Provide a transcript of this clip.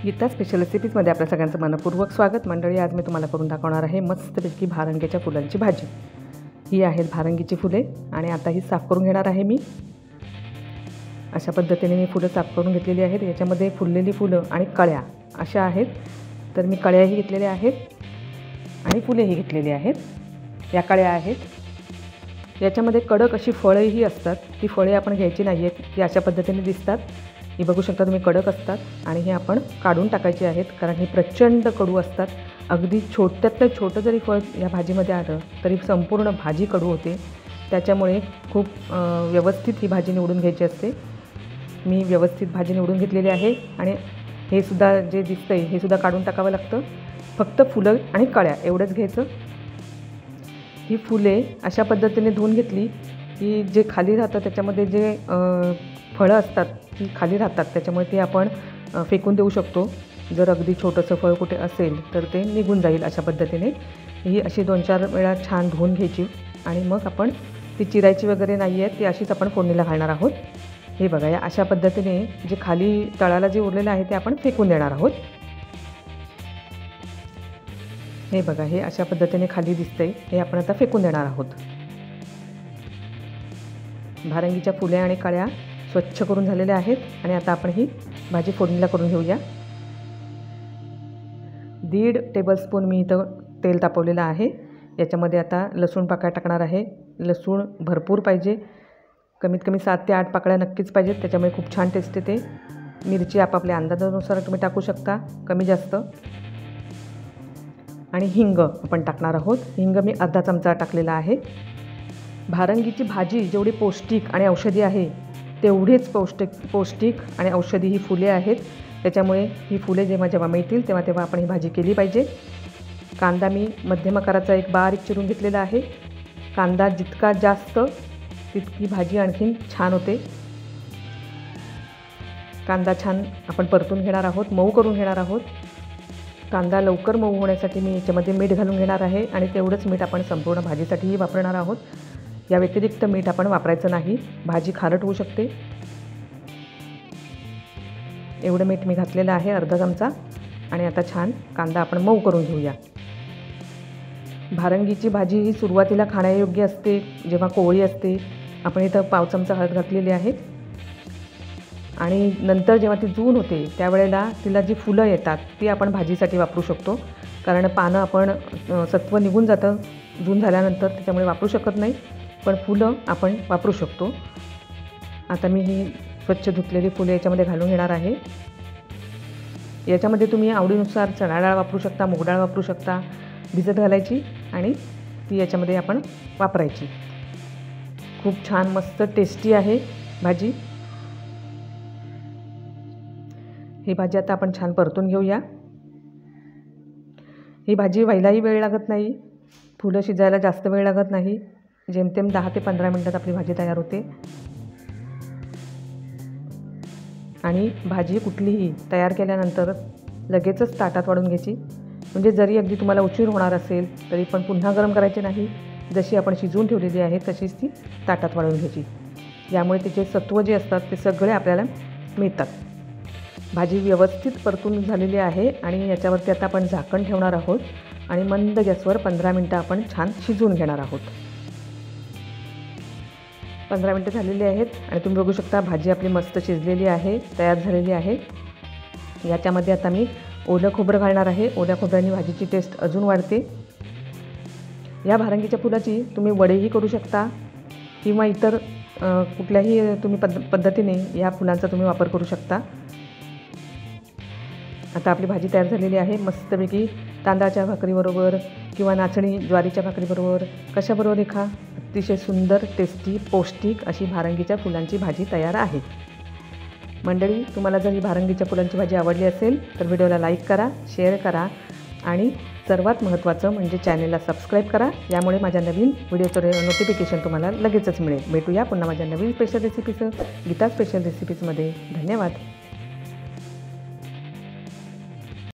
Gita special रेसिपीजमध्ये आपल्या सगळ्यांचं मनपूर्वक स्वागत। मंडळी, आज मी तुम्हाला करून दाखवणार आहे मस्तपैकी भारंगीच्या फुलांची भाजी। ही आहेत भारंगीची फुले आणि आता ही साफ करून घेणार आहे मी। अशा पद्धतीने मी फुलं साफ करून घेतलेली आहेत। याच्यामध्ये फुललेली फुलं आणि कळ्या अशा आहेत, तर मी कळ्याही घेतलेल्या आहेत आणि फुलेही घेतलेली आहेत। या कळ्या आहेत। याच्यामध्ये कडक अशी फळेही असतात, ती फळे आपण घ्यायची नाही आहेत, ती अशा पद्धतीने दिसतात। ही बघू शकता तुम्ही, कडक असतात आणि हे आपण काढून टाकायचे आहेत, कारण हे प्रचंड कडू असतात। अगदी छोट्यातलं छोटं जरी फळ या भाजीमध्ये आलं तरी संपूर्ण भाजी कडू होते। त्याच्यामुळे खूप व्यवस्थित ही भाजी निवडून घ्यायची असते। मी व्यवस्थित भाजी निवडून घेतलेली आहे आणि हे सुद्धा जे दिसतंय हे सुद्धा काढून टाकावं लागतं। फक्त फुलं आणि कळ्या एवढंच घ्यायचं। ही फुले अशा पद्धतीने धुवून घेतली की जे खाली राहतं त्याच्यामध्ये जे फळं असतात ती खाली राहतात, त्याच्यामुळे ते आपण फेकून देऊ शकतो। जर अगदी छोटंसं फळ कुठे असेल तर ते निघून जाईल। अशा पद्धतीने ही अशी 2-4 वेळा छान धुवून घ्यायची आणि मग आपण ती चिरायची वगैरे नाही आहे, ती अशीच आपण फोडणीला घालणार आहोत। हे बघा, या अशा पद्धतीने जे खाली तळाला जे उरलेलं आहे ते आपण फेकून देणार आहोत। हे बघा, हे अशा पद्धतीने खाली दिसतंय, हे आपण आता फेकून देणार आहोत। भारंगीच्या फुले आणि कळ्या स्वच्छ करून झालेल्या आहेत आणि आता आपण ही भाजी फोडणीला करून घेऊया। 1.5 टेबलस्पून मी इथं तेल तापवलेलं आहे। याच्यामध्ये आता लसूण पाकळ्या टाकणार आहे। लसूण भरपूर पाहिजे, कमीत कमी 7 ते 8 पाकळ्या नक्कीच पाहिजेत, त्याच्यामुळे खूप छान टेस्ट येते। मिरची आपापल्या अंदाजानुसार तुम्ही टाकू शकता, कमी जास्त। आणि हिंग आपण टाकणार आहोत। हिंग मी अर्धा चमचा टाकलेला आहे। भारंगीची भाजी जेवढी पौष्टिक आणि औषधी आहे तेवढीच पौष्टिक आणि औषधी ही फुले आहेत। त्याच्यामुळे ही फुले जेव्हा मिळतील तेव्हा आपण ही भाजी केली पाहिजे। कांदा मी मध्यम आकाराचा एक बारीक चिरून घेतलेला आहे। कांदा जितका जास्त तितकी भाजी आणखीन छान होते। कांदा छान आपण परतून घेणार आहोत, मऊ करून घेणार आहोत। कांदा लवकर मऊ होण्यासाठी मी याच्यामध्ये मीठ घालून घेणार आहे आणि तेवढंच मीठ आपण संपूर्ण भाजीसाठीही वापरणार आहोत। या व्यतिरिक्त मीठ आपण वापरायचं नाही, भाजी खारट होऊ शकते। एवढं मीठ मी घातलेलं आहे, अर्धा चमचा। आणि आता छान कांदा आपण मऊ करून घेऊया। भारंगीची भाजी ही सुरुवातीला खाण्यायोग्य असते, जेव्हा कोवळी असते। आपण इथं पाव चमचा हळद घातलेली आहे आणि नंतर जेव्हा ती जून होते त्यावेळेला तिला जी फुलं येतात ती आपण भाजीसाठी वापरू शकतो, कारण पानं आपण सत्व निघून जातं जून झाल्यानंतर, त्याच्यामुळे वापरू शकत नाही, पण फुलं आपण वापरू शकतो। आता मी ही स्वच्छ धुतलेली फुले याच्यामध्ये घालून घेणार आहे। याच्यामध्ये तुम्ही आवडीनुसार चणा डाळ वापरू शकता, मूग डाळ वापरू शकता, भिजत घालायची आणि ती याच्यामध्ये आपण वापरायची। खूप छान मस्त टेस्टी आहे भाजी। ही भाजी आता आपण छान परतून घेऊया। ही भाजी व्हायलाही वेळ लागत नाही, फुलं शिजायला जास्त वेळ लागत नाही, जेमतेम 10 ते 15 मिनिटात आपली भाजी तयार होते। आणि भाजी कुठलीही तयार केल्यानंतर लगेचच ताटात वाढून घ्यायची, म्हणजे जरी अगदी तुम्हाला उशीर होणार असेल तरी पण पुन्हा गरम करायची नाही। जशी आपण शिजवून ठेवलेली आहे तशीच ती ताटात वाढून घ्यायची, यामुळे तिचे सत्व जे असतात ते सगळे आपल्याला मिळतात। भाजी व्यवस्थित परतून झालेली आहे आणि याच्यावरती आता आपण झाकण ठेवणार आहोत आणि मंद गॅसवर 15 मिनटं आपण छान शिजवून घेणार आहोत। 15 मिनटं झालेली आहेत आणि तुम्ही बघू शकता भाजी आपली मस्त शिजलेली आहे, तयार झालेली आहे। याच्यामध्ये आता मी ओलं खोबरं घालणार आहे। ओल्या खोबऱ्याने भाजीची टेस्ट अजून वाढते। या भारंगीच्या फुलाची तुम्ही वडेही करू शकता किंवा इतर कुठल्याही तुम्ही पद्धतीने या फुलांचा तुम्ही वापर करू शकता। आता आपली भाजी तयार झालेली आहे। मस्तपैकी तांदळाच्या भाकरीबरोबर किंवा नाचणी ज्वारीच्या भाकरीबरोबर कशाबरोबर खा, अतिशय सुंदर, टेस्टी, पौष्टिक अशी भारंगीच्या फुलांची भाजी तयार आहे। मंडळी, तुम्हाला जर ही भारंगीच्या फुलांची भाजी आवडली असेल तर व्हिडिओला लाईक करा, शेअर करा आणि सर्वात महत्त्वाचं म्हणजे चॅनेलला सबस्क्राईब करा, यामुळे माझ्या नवीन व्हिडिओचं नोटिफिकेशन तुम्हाला लगेचच मिळेल। भेटूया पुन्हा माझ्या नवीन स्पेशल रेसिपीचं गीता स्पेशल रेसिपीजमध्ये। धन्यवाद।